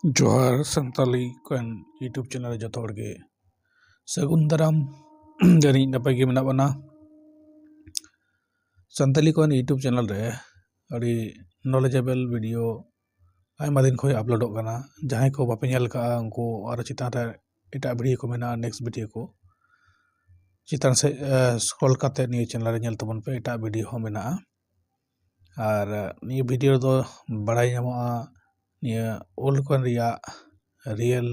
ᱡᱚᱦᱟᱨ ᱥᱟᱱᱛᱟᱞᱤ ᱠᱚᱭᱮᱱ YouTube channel ᱨᱮ ᱡᱚᱛᱚ ᱦᱚᱲ ᱜᱮ ᱥᱟᱹᱜᱩᱱ ᱫᱟᱨᱟᱢ ᱡᱟᱹᱱᱤᱡ ᱱᱟᱯᱟᱭ ᱜᱮ ᱢᱮᱱᱟᱜ ᱵᱚᱱᱟ ᱥᱟᱱᱛᱟᱞᱤ ᱠᱚᱭᱮᱱ ᱤᱭᱩᱴᱩᱵᱽ ᱪᱮᱱᱮᱞ ᱨᱮ ᱟᱹᱰᱤ ᱱᱚᱞᱮᱡᱮᱵᱚᱞ ᱵᱷᱤᱰᱤᱭᱳ ᱟᱭᱢᱟ ᱫᱤᱱ ᱠᱷᱚᱱ ᱟᱯᱞᱳᱰᱚᱜ ᱠᱟᱱᱟ ᱡᱟᱦᱟᱸᱭ ᱠᱚ ᱵᱟᱯᱮ ᱧᱮᱞ ᱠᱟᱜᱼᱟ ᱩᱱᱠᱩ ᱟᱨᱚ ᱪᱮᱛᱟᱱ ᱨᱮ ᱮᱴᱟᱜ ᱵᱷᱤᱰᱤᱭᱳ ᱠᱚ ᱢᱮᱱᱟᱜᱼᱟ ᱱᱮᱠᱥᱴ ᱵᱷᱤᱰᱤᱭᱳ ᱠᱚ ᱪᱮᱛᱟᱱ ᱥᱮᱫ ᱥᱠᱨᱚᱞ ᱠᱟᱛᱮ ᱱᱤᱭᱟᱹ ᱪᱮᱱᱮᱞ ᱨᱮ ᱧᱮᱞ ᱛᱟᱵᱚᱱ ᱯᱮ ᱮᱴᱟᱜ ᱵᱷᱤᱰᱤᱭᱳ ᱦᱚᱸ ᱢᱮᱱᱟᱜᱼᱟ ᱟᱨ ᱱᱤᱭᱟᱹ ᱵᱷᱤᱰᱤᱭᱳ ᱨᱮᱫᱚ ᱵᱟᱲᱟᱭ ᱧᱟᱢᱚᱜᱼᱟ ᱱᱤᱭᱟᱹ ᱳल्ड ᱠᱚᱭᱮᱱ ᱨᱮᱭᱟᱜ রিয়েল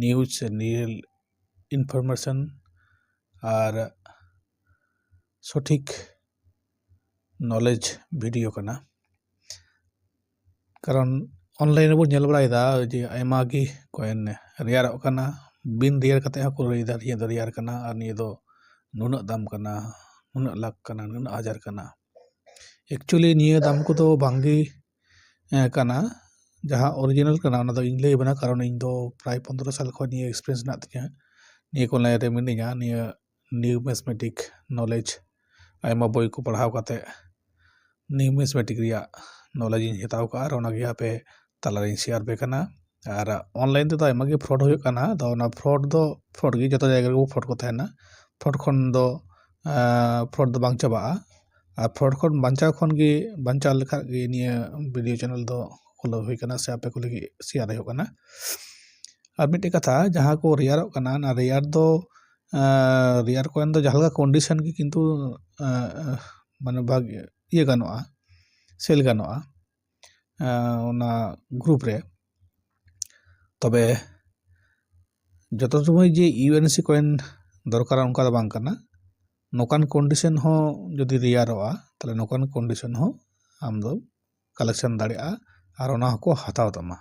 নিউজ রিয়েল ইনফরমেশন আর সঠিক নলেজ ভিডিও কানা কারণ অনলাইন ᱨᱮᱵᱚ ᱧᱮᱞ ᱵᱟᱲᱟᱭᱮᱫᱟ ᱡᱮ ᱟᱭᱢᱟ ᱜᱮ ᱠᱚᱭᱮᱱ ᱨᱮᱭᱟᱨᱚᱜ ᱠᱟᱱᱟ ᱵᱤᱱ ᱨᱮᱭᱟᱨ ᱠᱟᱛᱮ ᱦᱚᱸᱠᱚ ᱞᱟᱹᱭᱫᱟ ᱱᱤᱭᱟᱹ ᱫᱚ ᱨᱮᱭᱟᱨ ᱠᱟᱱᱟ ᱟᱨ ᱱᱤᱭᱟᱹ ᱫᱚ ᱱᱩᱱᱟᱹᱜ ᱫᱟᱢ ᱠᱟᱱᱟ ᱱᱩᱱᱟᱹᱜ ᱞᱟᱠᱷ ᱠᱟᱱᱟ ᱱᱩᱱᱟᱹᱜ ᱦᱟᱡᱟᱨ ᱠᱟᱱᱟ ᱮᱠᱪᱩᱭᱮᱞᱤ ᱱᱤᱭᱟᱹ ᱫᱟᱢ ᱠᱚᱫᱚ ᱵᱟᱝᱜᱮ ᱠᱟᱱᱟ ᱡᱟᱦᱟᱸ ᱚᱨᱤᱡᱤᱱᱟᱞ ᱠᱟᱱᱟ ᱚᱱᱟ ᱫᱚ ᱤᱧ ᱞᱟᱹᱭ ᱵᱮᱱᱟ ᱠᱟᱨᱚᱱ ᱤᱧ ᱫᱚ ᱯᱨᱟᱭ 15 ᱥᱟᱞ ᱠᱷᱚᱱ ᱱᱤᱭᱟᱹ ᱮক্সᱯᱤরিয়েন্স ᱢᱮᱱᱟᱜ ᱛᱤᱧᱟ ᱱᱤᱭᱟᱹ ᱠᱚ ᱞᱟᱭᱤᱱ ᱨᱮ ᱢᱤᱱᱟᱹᱧᱟ ᱱᱤᱭᱟᱹ ᱱᱤউᱢᱮᱥᱢᱮᱴᱤক ᱱᱚᱞᱮᱡᱽ ᱟᱭᱢᱟ ᱵᱳᱭ ᱠᱚ ᱯᱟᱲᱦᱟᱣ ᱠᱟᱛᱮ ᱱᱤউᱢᱮᱥᱢᱮᱴᱤक ᱨᱮᱭᱟᱜ ᱱᱚᱞᱮᱡᱽ ᱤᱧ ᱦᱟᱛᱟᱣ ᱠᱟᱜᱼᱟ ᱟᱨ ᱚᱱᱟᱜᱮ ᱟᱯᱮ ᱛᱟᱞᱟᱨᱤᱧ শেয়ার ᱯᱮ ᱠᱟᱱᱟ ᱟᱨ ᱚᱱᱞᱟᱭᱤᱱ ᱛᱮᱫᱚ ᱟᱭᱢᱟ ᱜᱮ ᱯᱷᱨᱚᱰ ᱦᱩᱭᱩᱜ ᱠᱟᱱᱟ ᱟᱫᱚ ᱚᱱᱟ ᱯᱷᱨᱚᱰ ᱜᱮ ᱡᱚᱛᱚ ᱡᱟᱭᱜᱟ ᱨᱮᱜᱮ ᱯᱷᱨᱚᱰ ᱠᱚ ᱛᱟᱦᱮᱱᱟ ᱯᱷᱨᱚᱰ ᱠᱷᱚᱱ ᱫᱚ ᱯᱷᱨᱚᱰ ᱫᱚ ᱵᱟᱝ ᱪᱟᱵᱟᱜᱼᱟ ᱟᱨ ᱯᱷᱨᱚᱰ ᱠᱷᱚᱱ ᱵᱟᱧᱪᱟᱣ ᱠᱷᱚᱱ ᱜᱮ ᱵᱟᱧᱪᱟᱣ ᱞᱮᱠᱷᱟᱱ ᱜᱮ ᱱᱤᱭᱟᱹ ᱵᱷᱤᱰᱤᱭᱳ ᱪᱮᱱᱮᱞ ᱫᱚ ᱠᱷᱩᱞᱟᱹᱣ ᱦᱩᱭ ᱠᱟᱱᱟ ᱥᱮ ᱟᱯᱮ ᱠᱚ ᱞᱟᱹᱜᱤᱫ শেয়ার ᱦᱩᱭᱩᱜ ᱠᱟᱱᱟ আর মিটে কথা ᱡᱟᱦᱟᱸ ᱠᱚ রেয়ারᱚᱜ ᱠᱟᱱᱟ না রেয়ার ᱫᱚ রেয়ার কয়েন ᱫᱚ ᱡᱟᱦᱟᱸ ᱞᱮᱠᱟ ᱠᱚᱱᱰᱤশᱚᱱ ᱜᱮ ᱠᱤᱱᱛᱩ মানে ভাগ ইয়ে গানোয়া সেল গানোয়া ᱚᱱᱟ গ্রুপ রে তবে যত সময় যে ইউএনসি কয়েন দরকার অনকা ᱫᱚ ᱵᱟᱝ ᱠᱟᱱᱟ ᱱᱚᱠᱟᱱ ᱠᱚᱱᱰᱤশᱚᱱ ᱦᱚᱸ ᱡᱩᱫᱤ ᱨᱮᱭᱟᱨᱚᱜᱼᱟ ᱛᱟᱦᱞᱮ ᱱᱚᱠᱟᱱ ᱠᱚᱱᱰᱤশᱚᱱ ᱦᱚᱸ ᱟᱢ ᱫᱚ ᱠᱟᱞᱮᱠশন ᱫᱟᱲᱮᱭᱟᱜᱼᱟ ᱟᱨ ᱚᱱᱟ ᱦᱚᱸᱠᱚ ᱦᱟᱛᱟᱣ ᱛᱟᱢᱟ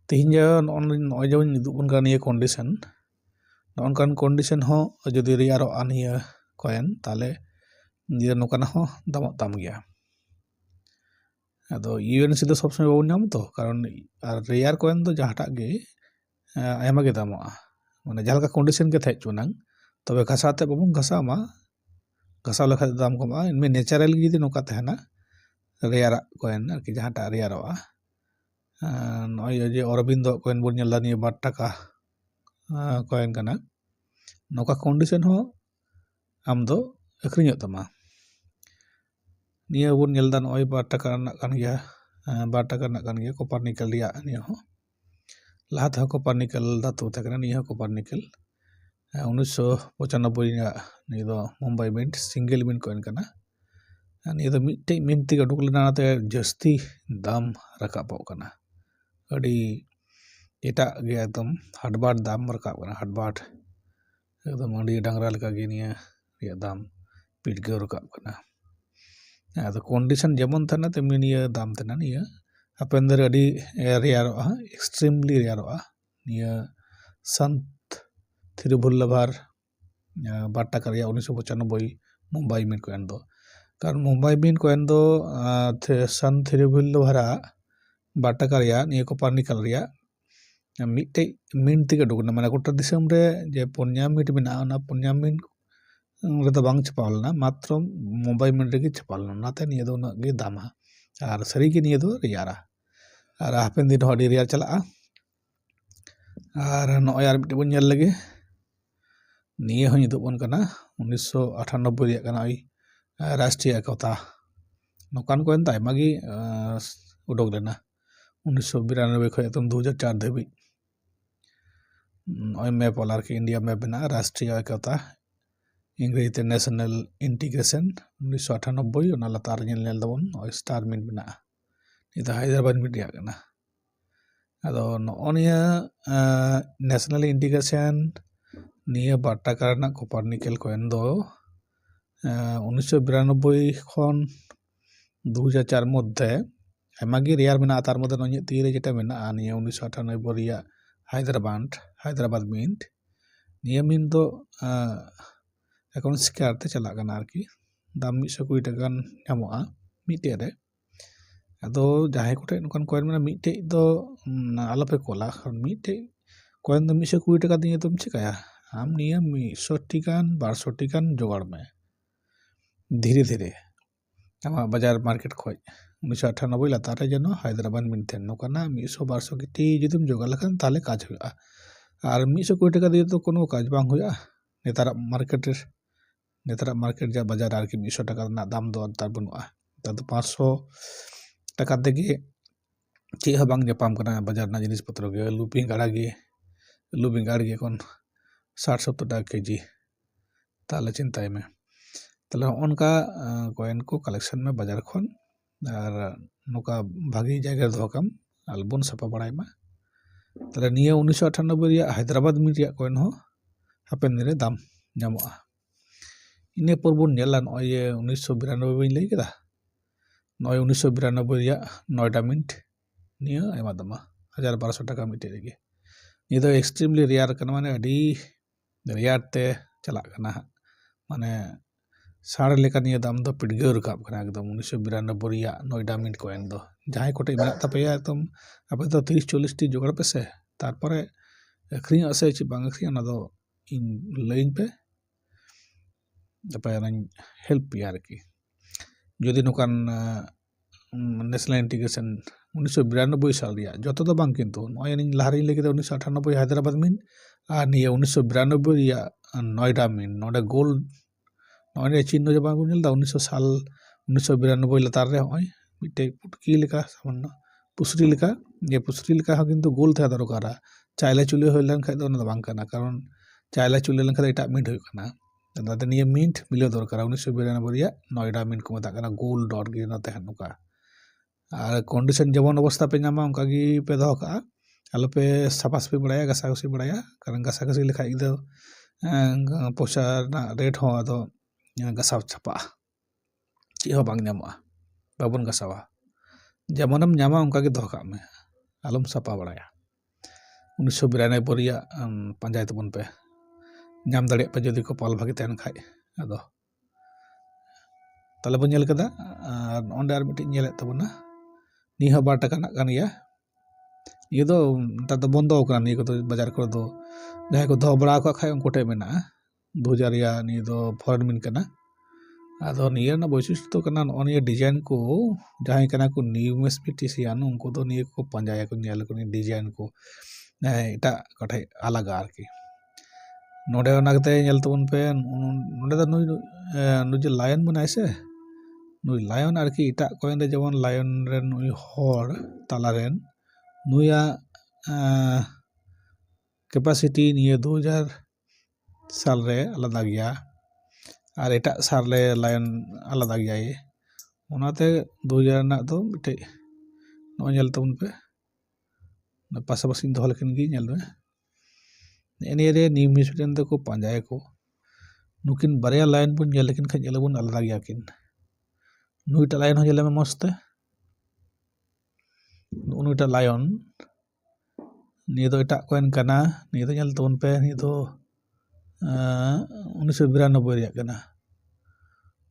ᱛᱮᱦᱮᱧ ᱱᱚᱜᱼᱚᱭ ᱡᱮᱢᱚᱱ ᱩᱫᱩᱜ ᱵᱚᱱ ᱠᱟᱱᱟ ᱱᱤᱭᱟᱹ ᱠᱚᱱᱰᱤশᱚᱱ ᱱᱚᱝᱠᱟᱱ ᱠᱚᱱᱰᱤশᱚᱱ ᱦᱚᱸ ᱡᱩᱫᱤ ᱨᱮᱭᱟᱨᱚᱜᱼᱟ ᱱᱤᱭᱟᱹ ᱠᱚয়েন তাহলে ᱱᱤᱭᱟᱹ ᱱᱚᱝᱠᱟᱱᱟᱜ ᱦᱚᱸ ᱫᱟᱢᱚᱜ ᱛᱟᱢ ᱜᱮᱭᱟ ᱟᱫᱚ ইউএনসি ᱫᱚ ᱥᱚᱵ সময় ᱵᱟᱵᱚᱱ ᱧᱟᱢᱟ ᱛᱚ ᱠᱟᱨᱚᱱ ᱟᱨ ᱨᱮᱭᱟর ᱠᱚয়েন ᱫᱚ ᱡᱟᱦᱟᱸᱴᱟᱜ ᱜᱮ ᱟᱭᱢᱟ ᱜᱮ ᱫᱟᱢᱚᱜᱼᱟ ᱢᱟᱱᱮ ᱡᱟᱦᱟᱸ ᱞᱮᱠᱟ ᱠᱚᱱᱰᱤশᱚᱱ ᱜᱮ ᱛᱟᱦᱮᱸ ᱦᱚᱪᱚᱱᱟᱝ ᱛᱚᱵᱮ ᱜᱷᱟᱥᱟᱣ ᱛᱮ ᱵᱟᱵᱚᱱ ᱜᱷᱟᱥᱟᱣ ᱢᱟ ᱜᱷᱟᱥᱟᱣ ᱞᱮᱠᱷᱟᱱ ᱫᱟᱢ ᱠᱚᱢᱚᱜᱼᱟ ᱮᱢনি ᱱᱮᱪᱟᱨᱟᱞ ᱡᱩᱫᱤ ᱱᱚᱝᱠᱟ ᱛᱟᱦᱮᱱᱟ ᱨᱮᱭᱟᱨᱟᱜ ᱠᱚয়েন ᱟᱨᱠᱤ ᱡᱟᱦᱟᱸᱴᱟᱜ ᱨᱮᱭᱟᱨᱚᱜᱼᱟ ᱱᱚᱜᱼᱚᱭ ᱡᱮ ᱚᱨᱚᱵᱤᱱᱫᱚ ᱠᱚয়েন ᱵᱚᱱ ᱧᱮᱞ ᱮᱫᱟ ᱱᱤᱭᱟᱹ 2 টাকা কয়েন ᱠᱟᱱᱟ ᱱᱚᱝᱠᱟ ᱠᱚᱱᱰᱤশᱚᱱ ᱦᱚᱸ ᱟᱢ ᱫᱚ ᱟᱹᱠᱷᱨᱤᱧᱚᱜ ᱛᱟᱢᱟ ᱱᱤᱭᱟᱹ ᱵᱚᱱ ᱧᱮᱞ ᱮᱫᱟ ᱱᱚᱜᱼᱚᱭ 2 টাকা ᱨᱮᱱᱟᱜ ᱠᱟᱱ ᱜᱮᱭᱟ 2 টাকা ᱨᱮᱱᱟᱜ ᱠᱟᱱ ᱜᱮᱭᱟ ᱠᱚᱯᱟᱨᱱᱤᱠᱮᱞ ᱨᱮᱭᱟᱜ ᱱᱤᱭᱟᱹ ᱦᱚᱸ ᱞᱟᱦᱟ ᱛᱮᱦᱚᱸ ᱠᱚᱯᱟᱨᱱᱤᱠᱮᱞ ᱫᱷᱟᱹᱛᱩ ᱛᱟᱦᱮᱸ ᱠᱟᱱᱟ ᱱᱤᱭᱟᱹ ᱦᱚᱸ ᱠᱚᱯᱟᱨᱱᱤᱠᱮᱞ 1995 ᱨᱮᱭᱟᱜ ᱱᱤᱭᱟᱹ ᱫᱚ ᱢᱩᱢᱵᱟই ᱢᱤন্ট সিঙ্গেল মিন্ট কয়েন ᱠᱟᱱᱟ ᱱᱤᱭᱟᱹ ᱫᱚ ᱢᱤᱫᱴᱮᱡ ᱢᱤন্ট ᱛᱮᱜᱮ ᱩᱰᱩᱠ ᱞᱮᱱᱟ ᱚᱱᱟᱛᱮ ᱡᱟᱹᱥᱛᱤ ᱫᱟᱢ ᱨᱟᱠᱟᱵᱚᱜ ᱠᱟᱱᱟ ᱟᱹᱰᱤ ᱮᱴᱟᱜ ᱜᱮ ᱮᱠᱫᱚᱢ ᱦᱟᱴᱵᱟᱴ ᱫᱟᱢ ᱨᱟᱠᱟᱵ ᱠᱟᱱᱟ ᱦᱟᱴᱵᱟᱴ ᱮᱠᱫᱚᱢ ᱟᱹᱰᱤ ᱰᱟᱝᱨᱟ ᱞᱮᱠᱟ ᱜᱮ ᱱᱤᱭᱟᱹ ᱨᱮᱭᱟᱜ ᱫᱟᱢ ᱯᱤᱰᱜᱟᱹᱣ ᱨᱟᱠᱟᱵ ᱠᱟᱱᱟ ᱟᱫᱚ ᱠᱚᱱᱰᱤশᱚᱱ ᱡᱮᱢᱚᱱ ᱛᱟᱦᱮᱱᱟ ᱛᱮᱢনি ᱱᱤᱭᱟᱹ ᱫᱟᱢ ᱛᱟᱦᱮᱱᱟ ᱱᱤᱭᱟᱹ ᱦᱟᱯᱮᱱ ᱫᱤᱱ ᱨᱮ ᱟᱹᱰᱤ ᱨᱮᱭᱟᱨᱚᱜᱼᱟ এক্সট্রিমলি রেয়ারᱚᱜᱼᱟ ᱱᱤᱭᱟᱹ সন্ত থিরুভল্লভার 2 টাকা ᱨᱮᱭᱟᱜ 1995 মুম্বাই মিন্ট কয়েন দো কারণ মুম্বাই মিন্ট কয়েন দো সন্ত থিরুভল্লভারাᱜ 2 টাকা ᱨᱮᱭᱟᱜ ᱱᱤᱭᱟᱹ ᱠᱚᱯᱟᱨᱱᱤᱠᱮᱞ ᱨᱮᱭᱟᱜ ᱢᱤᱫᱴᱮᱡ ᱢᱤᱱᱴ ᱛᱮᱜᱮ ᱩᱰᱩᱠ ᱮᱱᱟ ᱢᱟᱱᱮ ᱜᱚᱴᱟ ᱫᱤᱥᱚᱢ ᱨᱮ ᱡᱮ 4 ᱢᱤᱱᱴ ᱢᱮᱱᱟᱜᱼᱟ ᱚᱱᱟ 4 ᱢᱤᱱᱴ ᱨᱮᱫᱚ ᱵᱟᱝ ᱪᱷᱟᱯᱟᱣ ᱞᱮᱱᱟ ᱢᱟᱛᱨᱚ ᱢᱩᱢᱵᱟই ᱢᱤᱱᱴ ᱨᱮᱜᱮ ᱪᱷᱟᱯᱟᱣ ᱞᱮᱱᱟ ᱚᱱᱟᱛᱮ ᱱᱤᱭᱟᱹ ᱫᱚ ᱩᱱᱟᱹᱜ ᱜᱮ ᱫᱟᱢᱟ ᱟᱨ ᱥᱟᱹᱨᱤᱜᱮ ᱱᱤᱭᱟᱹ ᱫᱚ ᱨᱮᱭᱟᱨᱟ ᱟᱨ ᱦᱟᱯᱮᱱ ᱫᱤᱱ ᱦᱚᱸ ᱟᱹᱰᱤ ᱨᱮᱭᱟᱨ ᱪᱟᱞᱟᱜᱼᱟ ᱟᱨ ᱱᱚᱜᱼᱚᱭ ᱟᱨ ᱢᱤᱫᱴᱮᱡ ᱵᱚᱱ ᱧᱮᱞ ᱞᱮᱜᱮ ᱱᱤᱭᱟᱹ ᱦᱚᱸ ᱩᱫᱩᱜ ᱵᱚᱱ ᱠᱟᱱᱟ 1998 ᱨᱮᱭᱟᱜ ᱠᱟᱱᱟ ওই রাষ্ট্রীয় একতা ᱱᱚᱝᱠᱟᱱ ᱠᱚয়েন ᱫᱚ ᱟᱭᱢᱟ ᱜᱮ ᱩᱰᱩᱠ ᱞᱮᱱᱟ 1992 ᱠᱷᱚᱱ ᱮᱠᱫᱚᱢ 2004 ᱫᱷᱟᱹᱵᱤᱡ ᱱᱚᱜᱼᱚᱭ ᱢᱮᱯ ᱚᱞ ᱟᱨᱠᱤ ᱤন্ডিয়া ᱢᱮᱯ ᱢᱮᱱᱟᱜᱼᱟ রাষ্ট্রীয় একতা ইংরেজিতে ন্যাশনাল ইন্টিগ্রেশন 1998 ᱚᱱᱟ ᱞᱟᱛᱟᱨ ᱧᱮᱞ ᱫᱟᱵᱚᱱ ᱱᱚᱜᱼᱚᱭ ᱥᱴᱟᱨ ᱢᱤᱱᱴ ᱢᱮᱱᱟᱜᱼᱟ ᱱᱤᱭᱟᱹ ᱫᱚ হায়দ্রাবাদ ᱢᱤᱱᱴ ᱨᱮᱭᱟᱜ ᱠᱟᱱᱟ ᱟᱫᱚ ᱱᱚᱜᱼᱚ ᱱᱤᱭᱟᱹ ন্যাশনাল ইন্টিগ্রেশন ᱱᱤᱭᱟᱹ 2 টাকা ᱨᱮᱱᱟᱜ ᱠᱚᱯᱟᱨᱱᱤᱠᱮᱞ ᱠᱚয়েন ᱫᱚ 1992 ᱠᱷᱚᱱ 2004 মধ্যে ᱟᱭᱢᱟ ᱜᱮ রেয়ার ᱢᱮᱱᱟᱜᱼᱟ ᱛᱟᱨ ᱢᱚধ্যে ᱤᱧᱟᱹᱜ ᱛᱤ ᱨᱮ যেটা ᱢᱮᱱᱟᱜᱼᱟ ᱱᱤᱭᱟᱹ 1998 ᱨᱮᱭᱟᱜ হায়দ্রাবাদ মিন্ট ᱱᱤᱭᱟᱹ ᱢᱤᱱᱴ ᱫᱚ এখন স্ক্যার তে চালাক ᱠᱟᱱᱟ ᱟᱨᱠᱤ দাম 120 টাকা ᱜᱟᱱ ᱧᱟᱢᱚᱜᱼᱟ ᱢᱤᱫᱴᱮᱡ ᱨᱮ ᱟᱫᱚ ᱡᱟᱦᱟᱸᱭ ᱠᱚᱴᱷᱮᱡ ᱱᱚᱝᱠᱟᱱ ᱠᱚয়েন ᱢᱮᱱᱟᱜᱼᱟ ᱢᱤᱫᱴᱮᱡ ᱫᱚ ᱟᱞᱚᱯᱮ ᱠᱚᱞᱟ ᱢᱤᱫᱴᱮᱡ ᱠᱚয়েন ᱫᱚ 120 টাকা দিয়ে তুমি চিকায়া আম নিয়ে 160 গান 62 গান জোগাড় মে ধীরে ধীরে আমার বাজার মার্কেট খoj 1998 ᱞᱟᱛᱟᱨ ᱨᱮ ᱡᱮᱱᱚ ᱦᱟᱭᱫᱨᱟᱵᱟᱫ ᱢᱤᱱᱴ ᱛᱟᱦᱮᱱ ᱱᱚᱝᱠᱟᱱᱟᱜ 100-200 ᱠᱤᱴᱤ ᱡᱩᱫᱤᱢ ᱡᱚᱜᱟᱲ ᱞᱮᱠᱷᱟᱱ ᱛᱟᱦᱞᱮ ᱠᱟᱡ ᱦᱩᱭᱩᱜᱼᱟ ᱟᱨ 100 কোটি টাকা দিয়ে তো কোনো কাজ বাং হুᱭᱟ নেতারাᱜ মার্কেট যা বাজার আর কি 100 টাকা রᱮᱱᱟᱜ দাম ᱫᱚ তার বানুᱜᱼᱟ তার 500 টাকা থেকে ᱪᱮᱫ ᱦᱚᱸ ᱵᱟᱝ ᱧᱟᱯᱟᱢ ᱠᱟᱱᱟ ᱵᱟᱡᱟᱨ ᱨᱮᱱᱟᱜ ᱡᱤᱱᱤᱥ ᱯᱚᱛᱨᱚ ᱜᱮ ᱟᱹᱞᱩ ᱵᱮᱸᱜᱟᱲ ᱜᱮ এখন 60-70 টাকা কেজি তাহলে চিন্তাᱭ ᱢᱮ তাহলে অনকা কয়েন কো কালেকশন মে বাজার খন আর নৌকা ভাগি জায়গা দᱚᱦᱚ ᱠᱟᱢ আলবন সাপা বাড়াই মা তাহলে নিয়ে 1998 রিয়া হায়দ্রাবাদ মিট রিয়া কয়েন হো হাপেন দিনে দাম ᱧᱟᱢᱚᱜᱼᱟ ᱤᱱᱟᱹ ᱯᱚᱨ ᱵᱚᱱ ᱧᱮᱞᱟ ᱱᱚᱜᱼᱚᱭ 1992 ᱵᱟᱹᱧ ᱞᱟᱹᱭ ᱠᱮᱫᱟ ᱱᱚᱜᱼᱚᱭ 1992 রিয়া নয়ডা মিন্ট নিয়ে আᱭᱢᱟ দামা 1200 টাকা মিটে ᱨᱮᱜᱮ ᱱᱤᱭᱟᱹ ᱫᱚ এক্সট্রিমলি রেয়ার ᱠᱟᱱᱟ ᱢᱟᱱᱮ ᱟᱹᱰᱤ রেয়ার তে ᱪᱟᱞᱟᱜ ᱠᱟᱱᱟ ᱢᱟᱱᱮ ᱥᱟᱲ ᱞᱮᱠᱟ ᱱᱤᱭᱟᱹ ᱫᱟᱢ ᱫᱚ ᱯᱤᱰᱜᱟᱹᱣ ᱨᱟᱠᱟᱵ ᱠᱟᱱᱟ ᱮᱠᱫᱚম 1992 রিয়া নয়ডা মিন্ট কয়েন ᱫᱚ ᱡᱟᱦᱟᱸᱭ ᱠᱚᱴᱷᱮᱡ ᱢᱮᱱᱟᱜ ᱛᱟᱯᱮᱭᱟ ᱮᱠᱫᱚম ᱟᱯᱮ ᱫᱚ 30-40 ᱴᱤ ᱡᱚᱜᱟᱲ ᱯᱮᱥᱮ ᱛᱟᱨᱯᱚᱨᱮ ᱟᱹᱠᱷᱨᱤᱧᱚᱜ ᱥᱮ ᱪᱮᱫ ᱵᱟᱝ ᱟᱹᱠᱷᱨᱤᱧ ᱚᱱᱟ ᱫᱚ ᱤᱧ ᱞᱟᱹᱭᱤᱧ ᱯᱮ ᱟᱯᱮ ᱚᱱᱟᱧ ᱦᱮᱞᱯ ᱯᱮᱭᱟ ᱟᱨᱠᱤ যদি ᱱᱚᱝᱠᱟᱱ ন্যাশনাল ইন্টিগ্রেশন 1992 সাল রিয়া যত ᱫᱚ ᱵᱟᱝ ᱠᱤᱱᱛᱩ ᱱᱚᱜᱼᱚᱭ ᱤᱧ ᱞᱟᱦᱟᱨᱤᱧ ᱞᱟᱹᱭ ᱠᱮᱫᱟ 1998 হায়দ্রাবাদ মিন্ট আর নিয়ে 1992 রিয়া নয়ডা মিন্ট ᱱᱚᱰᱮ গোল্ড নয় চিহ্ন যে বাং ᱧᱮᱞ ᱫᱟ 1900 সাল 1992 ᱞᱟᱛᱟᱨ ᱨᱮ ᱦᱚᱸᱜᱼᱚᱭ ᱢᱤᱫᱴᱮᱡ ᱯᱩᱴᱠᱤ ᱞᱮᱠᱟ সামান্য পুসরি লেখা যে পুসরি লেখা হᱚᱸ কিন্তু গোল ᱛᱟᱦᱮᱸ দরকারা চাইলে চুলে হয়ে লেᱱ ᱠᱷᱟᱡ ᱫᱚ ᱚᱱᱟ ᱫᱚ ᱵᱟᱝ ᱠᱟᱱᱟ কারণ চাইলে চুলে লেᱱ ᱠᱷᱟᱡ ᱮᱴᱟᱜ ᱢᱤᱱᱴ ᱦᱩᱭᱩᱜ ᱠᱟᱱᱟ ᱚᱱᱟᱛᱮ ᱱᱤᱭᱟᱹ ᱢᱤᱱᱴ ᱢᱤᱞᱟᱹᱣ ᱫᱚᱨᱠᱟᱨᱟ 1992 রিয়া নয়ডা মিন্ট ᱠᱚ ᱢᱮᱛᱟᱜ ᱠᱟᱱᱟ গোল ডট ᱜᱮ ᱱᱚᱛᱮ ᱱᱚᱝᱠᱟ আর কন্ডিশন যেমন অবস্থা পে ᱧᱟᱢᱟ ᱚᱱᱠᱟ ᱜᱮ ᱯᱮ ᱫᱚᱦᱚ ᱠᱟᱜᱼᱟ ᱟᱞᱚᱯᱮ ᱥᱟᱯᱷᱟᱥᱟᱯᱷᱤ ᱵᱟᱲᱟᱭᱟ ᱜᱟᱥᱟᱜᱟᱥি ᱵᱟᱲᱟᱭᱟ কারণ ᱜᱟᱥᱟᱜᱟᱥি ᱞᱮᱠᱷᱟᱡ ᱫᱚ ᱯᱚᱭᱥᱟ ᱨᱮᱱᱟᱜ ᱨᱮᱴ ᱦᱚᱸ ᱟᱫᱚ ᱜᱟᱥᱟᱣ ᱪᱟᱯᱟᱜᱼᱟ ᱪᱮᱫ ᱦᱚᱸ ᱵᱟᱝ ᱧᱟᱢᱚᱜᱼᱟ ᱵᱟᱵᱚᱱ ᱜᱟᱥᱟᱣᱟ যেমনᱮᱢ ᱧᱟᱢᱟ ᱚᱱᱠᱟ ᱜᱮ ᱫᱚᱦᱚ ᱠᱟᱜ ᱢᱮ ᱟᱞᱚᱢ ᱥᱟᱯᱟ ᱵᱟᱲᱟᱭᱟ 1992 রিয়া ᱯᱟᱸᱡᱟᱭ ᱛᱟᱵᱚᱱ ᱯᱮ ᱧᱟᱢ ᱫᱟᱲᱮᱭᱟᱜ ᱯᱮ ᱡᱩᱫᱤ ᱠᱚᱯᱟᱞ ᱵᱷᱟᱜᱮ ᱛᱟᱦᱮᱱ ᱠᱷᱟᱡ ᱟᱫᱚ তাহলে ᱵᱚᱱ ᱧᱮᱞ ᱠᱮᱫᱟ ᱟᱨ ᱚᱸᱰᱮ ᱟᱨ ᱢᱤᱫᱴᱤᱡ ᱧᱮᱞᱮᱫ ᱛᱟᱵᱚᱱᱟ ᱱᱤᱭᱟᱹ ᱦᱚᱸ 2 টাকা ᱨᱮᱱᱟᱜ ᱠᱟᱱ ᱜᱮᱭᱟ ᱱᱤᱭᱟᱹ ᱫᱚ ᱱᱮᱛᱟᱨ ᱫᱚ ᱵᱚᱱᱫᱚ ᱟᱠᱟᱱᱟ ᱱᱤᱭᱟᱹ ᱠᱚᱫᱚ ᱵᱟᱡᱟᱨ ᱠᱚᱨᱮ ᱫᱚ ᱡᱟᱦᱟᱸᱭ ᱠᱚ ᱫᱚᱦᱚ ᱵᱟᱲᱟ ᱟᱠᱟᱫ ᱠᱷᱟᱡ ᱩᱱᱠᱩ ᱴᱷᱮᱡ ᱢᱮᱱᱟᱜᱼᱟ 2000 ᱨᱮᱭᱟᱜ ᱱᱤᱭᱟᱹ ᱫᱚ ᱯᱷᱚᱨᱮᱱ ᱢᱤᱱ ᱠᱟᱱᱟ ᱟᱫᱚ ᱱᱤᱭᱟᱹ ᱨᱮᱱᱟᱜ ᱵᱳᱭᱥᱤᱥᱴᱚ ᱠᱟᱱᱟ ᱱᱚᱜᱼᱚ ᱱᱤᱭᱟᱹ ᱰᱤᱡᱟᱭᱤᱱ ᱠᱚ ᱡᱟᱦᱟᱸᱭ ᱠᱟᱱᱟ ᱠᱚ ᱱᱤᱭᱩᱢᱮᱥᱯᱤᱴᱤᱥᱤᱭᱟᱱ ᱩᱱᱠᱩ ᱫᱚ ᱱᱤᱭᱟᱹ ᱠᱚ ᱯᱟᱸᱡᱟᱭᱟᱠᱚ ᱧᱮᱞᱟᱠᱚ ᱱᱤᱭᱟᱹ ᱰᱤᱡᱟᱭᱤᱱ ᱠᱚ ᱮᱴᱟᱜ ᱠᱚᱴᱷᱮᱡ ᱟᱞᱟᱜᱟ ᱟᱨᱠᱤ ᱱᱚᱰᱮ ᱚᱱᱟ ᱠᱟᱛᱮ ᱧᱮᱞ ᱛᱟᱵᱚᱱ ᱯᱮ ᱱᱚᱰᱮ ᱫᱚ ᱱᱩᱭ ᱡᱮ ᱞᱟᱭᱚᱱ ᱢᱮᱱᱟᱭ ᱥᱮ ᱱᱩᱭ ᱞᱟᱭᱚᱱ ᱟᱨᱠᱤ ᱮᱴᱟᱜ ᱠᱚᱭᱮᱱ ᱨᱮ ᱡᱮᱢᱚᱱ ᱞᱟᱭᱚᱱ ᱨᱮᱱ ᱱᱩᱭ ᱦᱚᱲ ᱛᱟᱞᱟᱨᱮᱱ ᱱᱩᱭᱟᱜ ᱠᱮᱯᱟᱥᱤᱴᱤ ᱱᱤᱭᱟᱹ 2000 সাল রে আলাদা গিয়া আর এটাᱜ সাল রে লায়ন আলাদা গিয়াᱭ ওনাতে 2000 ᱨᱮᱱᱟᱜ ᱫᱚ ᱢᱤᱫᱴᱮᱡ ᱱᱚᱜᱼᱚᱭ ᱧᱮᱞ ᱛᱟᱵᱚᱱ ᱯᱮ ᱯᱟশাপাশি ᱫᱚᱦᱚ ᱞᱮᱠᱷᱟᱱ ᱜᱮ ᱧᱮᱞ ᱢᱮ ᱱᱤᱭᱟᱹ ᱨᱮ ᱱᱤᱭᱩᱢᱮᱥᱯᱤᱴᱤᱭᱟᱱ ᱫᱚᱠᱚ ᱯᱟᱸᱡᱟᱭᱟᱠᱚ ᱱᱩᱠᱤᱱ ᱵᱟᱨᱭᱟ লাইন ᱵᱚᱱ ᱧᱮᱞ ᱞᱮᱠᱤᱱ ᱠᱷᱟᱡ ᱧᱮᱞᱟᱵᱚᱱ ᱟᱞᱟᱫᱟ ᱜᱮᱭᱟ ᱠᱤᱱ ᱱᱩᱭᱴᱟᱜ লাইন ᱦᱚᱸ ᱧᱮᱞ ᱢᱮ ᱢᱚᱡᱽ ᱛᱮ ᱱᱩᱭᱴᱟᱜ লায়ন ᱱᱤᱭᱟᱹ ᱫᱚ ᱮᱴᱟᱜ ᱠᱚᱭᱮᱱ ᱠᱟᱱᱟ ᱱᱤᱭᱟᱹ ᱫᱚ ᱧᱮᱞ ᱛᱟᱵᱚᱱ ᱯᱮ ᱱᱤᱭᱟᱹ ᱫᱚ 1992 ᱨᱮᱭᱟᱜ ᱠᱟᱱᱟ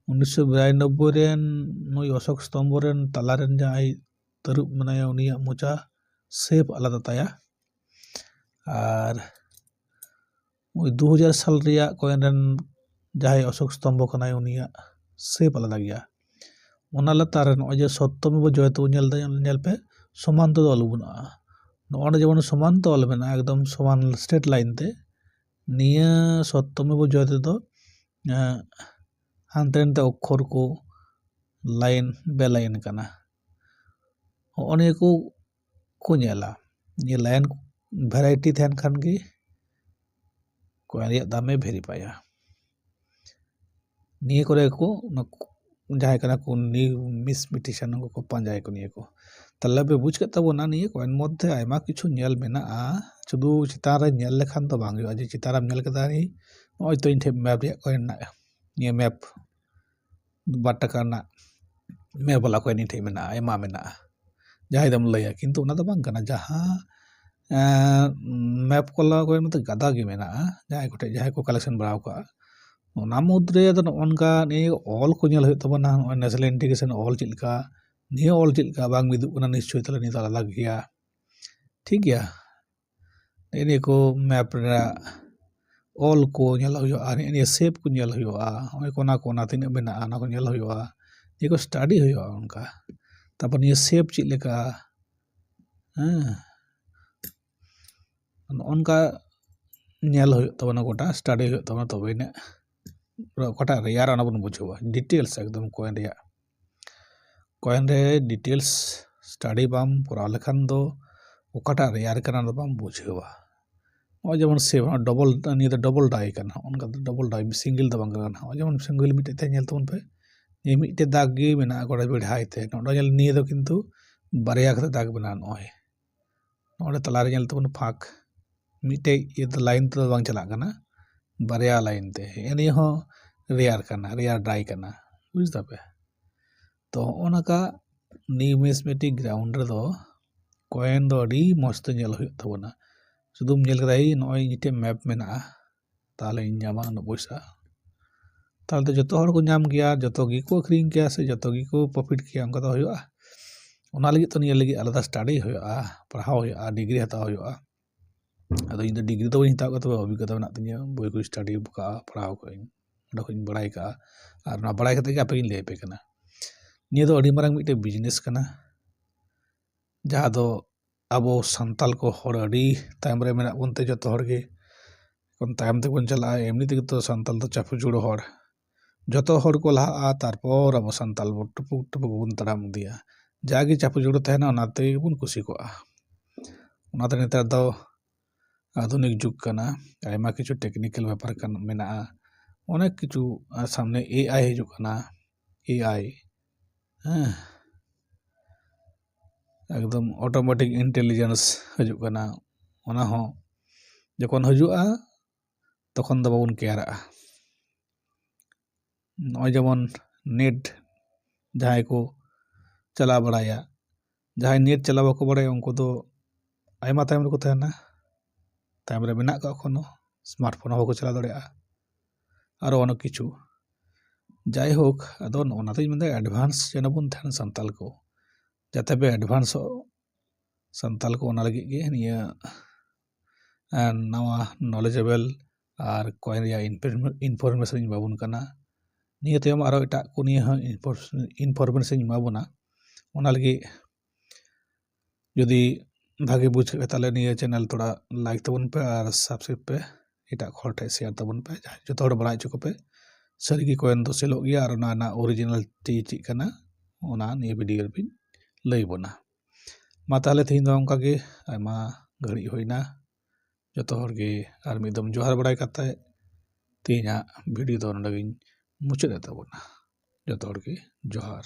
1992 ᱨᱮᱱ ᱱᱩᱭ অশোক স্তম্ভ রেন তালারেন ᱡᱟᱦᱟᱸᱭ ᱛᱟᱹᱨᱩᱵ ᱢᱮᱱᱟᱭᱟ ᱩᱱᱤᱭᱟᱜ ᱢᱚᱪᱟ শেপ আলাদা তায়া আর ওই 2000 সাল রিয়া কয়েন রেন ᱡᱟᱦᱟᱸᱭ অশোক স্তম্ভ ᱠᱟᱱᱟᱭ ᱩᱱᱤᱭᱟᱜ শেপ আলাদা ᱜᱮᱭᱟ ᱚᱱᱟ ᱞᱟᱛᱟᱨ ᱨᱮ ᱱᱚᱜᱼᱚᱭ ᱡᱮ ᱥᱚᱛᱛᱚᱢᱮᱵᱚ ᱡᱚᱭᱛᱚ ᱧᱮᱞ ᱯᱮ ᱥᱚᱢᱟᱱ ᱛᱮ ᱚᱞ ᱵᱟᱹᱱᱩᱜᱼᱟ ᱱᱚᱜᱼᱚᱭ ᱡᱮᱢᱚᱱ ᱥᱚᱢᱟᱱ ᱛᱮ ᱚᱞ ᱢᱮᱱᱟᱜᱼᱟ ᱮᱠᱫᱚম ᱥᱚᱢᱟᱱ ᱥᱴ্রেট লাইন তে নিয়া সত্যমেব জয়তে তো হানতে হানতে অক্ষর কো লাইন বে লাইন কানা অনেক को ñela ये लाइन वैरायटी थान खान गे कोई रिया दामे भेरी पाया निये करे को जहां कना को मिसमिटिशन को पांजाय को निये को तल्ला पे बुझ के तब ना निये कोइन मध्य आयमा किछु ñel मेनाआ शुधु चितार रे ñel लेखान तो बांग हुआ जे चितार am ñel केदा नि ओय तो इन ठे मैप रे कोइन ना निये मैप 2 টাকা ना मैप वाला कोइन इन ठे मेना आयमा मेना जहां दम लया किंतु ना तो बांग कना जहां मैप कोला कोइन मत गदा गे मेनाआ जहां को कलेक्शन बढ़ाव का ना मुद्रे ᱫᱚ ᱚᱱᱠᱟ ᱱᱤᱭᱟᱹ ᱚᱞ ᱠᱚ ᱧᱮᱞ ᱦᱩᱭᱩᱜ ᱛᱟᱵᱚᱱᱟ ᱱᱚᱜᱼᱚᱭ ᱱᱮᱥᱱᱟᱞ ᱤᱱᱴᱤᱜᱨᱮᱥᱚᱱ ᱚᱞ ᱪᱮᱫ ᱞᱮᱠᱟ ᱱᱤᱭᱟᱹ ᱚᱞ ᱪᱮᱫ ᱞᱮᱠᱟ ᱵᱟᱝ ᱢᱤᱫᱩᱜ ᱠᱟᱱᱟ ᱱᱤশ্চয় ᱛᱟᱦᱞᱮ ᱱᱤᱭᱟᱹ ᱫᱚ ᱟᱞᱟᱫᱟ ᱜᱮᱭᱟ ᱴᱷᱤक ᱜᱮᱭᱟ ᱱᱤᱭᱟᱹ ᱠᱚ ᱢᱮᱯ ᱨᱮᱱᱟᱜ ᱚᱞ ᱠᱚ ᱧᱮᱞ ᱦᱩᱭᱩᱜᱼᱟ ᱱᱤᱭᱟᱹ ᱥᱮᱯ ᱠᱚ ᱧᱮᱞ ᱦᱩᱭᱩᱜᱼᱟ ᱱᱚᱜᱼᱚᱭ ᱠᱚᱱᱟ ᱛᱤᱱᱟᱹᱜ ᱢᱮᱱᱟᱜᱼᱟ ᱚᱱᱟ ᱠᱚ ᱧᱮᱞ ᱦᱩᱭᱩᱜᱼᱟ ᱱᱤᱭᱟᱹ ᱠᱚ ᱥᱴᱟᱰᱤ ᱦᱩᱭᱩᱜᱼᱟ ᱚᱱᱠᱟ तारपर निये सेप चेक लेका नोनका नेल होय तबना गोटा स्टडी होय तबना तबेने गोटा रेयार ओना बन बुझेवा डिटेल्स एकदम कॉइन रे डिटेल्स स्टडी बाम पुरा लेखान दो ओकाटा रेयार कना दो बाम बुझेवा ओ जेमन सेव डबल निये दो डबल डाई कना ओनका डबल डाई सिंगल दो बांग कना ओ जेमन सिंगल मिटे ते नेल तबन पे ये मिटे दाग गे मेना गोड़ा बेढ़ाई ते नोडो नेल निये दो किंतु बारया कते दाग बना नोय नोडे तलारे नेल तबन फाक मिटे ये लाइन तो बांग चला कना बारया लाइन ते एनी हो रेयार कना रेयार डाई कना बुझ तबे तो ओनका न्यूमिस्मेटिक ग्राउंड रे दो कॉइन दो अडी मस्त नेल होय तबना सुदुम नेल कदाई नोय मिटे मैप मेना ताले इन्यामा न पैसा ताले जतो हर को नाम गया जतो गी को अखरिंग गया से जतो गी को प्रॉफिट किया उनका तो होया ओना लगी तो निये लगी आलादा स्टडी होया पढ़ाओ होया डिग्री हताओ होया अदो इन डिग्री तो हिताव का तो अभिज्ञता मेना तिया बोय को स्टडी का पढ़ाओ को ओडा को बड़ाई का और ना बड़ाई कते आपे इन लेपे कना निये दो अडी मारंग मिटे बिजनेस कना जहाँ दो अब संताल को हर अडी तायम रे मेना बनते जतो हर गे कोन तायम ते बन चला एमनी ते तो संताल तो चापु जुड़ो हर जतो हर को लहा तारपर अब संताल बो टुपुक टुपुक बन तड़ाम दिया जागे चापु जुड़ो तहना ओनाते बन खुशी को ओनाते नेतार दो आधुनिक जुग कना आयमा किछु टेक्निकल व्यापार कना मेना अनेक किछु सामने एआई हिजुग कना एआई एकदम ऑटोमेटिक इंटेलिजेंस हिजुग कना ओना हो जखन हजुआ तखन दो बाबन केयरा नय जेमन नेट जहां को चला बड़ाया जहां नेट चला बाको बड़ाया उनको तो आयमा तायम को तहना तायम रे मेना का कोनो स्मार्टफोन हो को चला दड़या आरो अनेक किछु जाय होक अदो ओनाते मेनदा एडवांस जेनबन थान संताल को जाते बे एडवांस संताल को ओना लगी गे निया नवा नॉलेजेबल और कॉइन या इनफॉरमेशन बाबुन कना निया तयम आरो एटा को निया इनफॉरमेशन माबुना ओना लगी यदि भागे बुझ ताले निया चैनल थोड़ा लाइक तबन पे और सब्सक्राइब पे एटा खोल ठे शेयर तबन पे जो थोड़ा बड़ा चुको पे सरी कॉइन तो सेलो गया और ना ओरिजिनल ची कना ओना निया वीडियो बिन लई बोना मा ताले थिन दो उनका के आयमा घड़ी होइना जतो हर गे आर मिदम जोहार बड़ाई कते तीना वीडियो तो नडगिन मुचाद तबना जतो हर गे जोहार।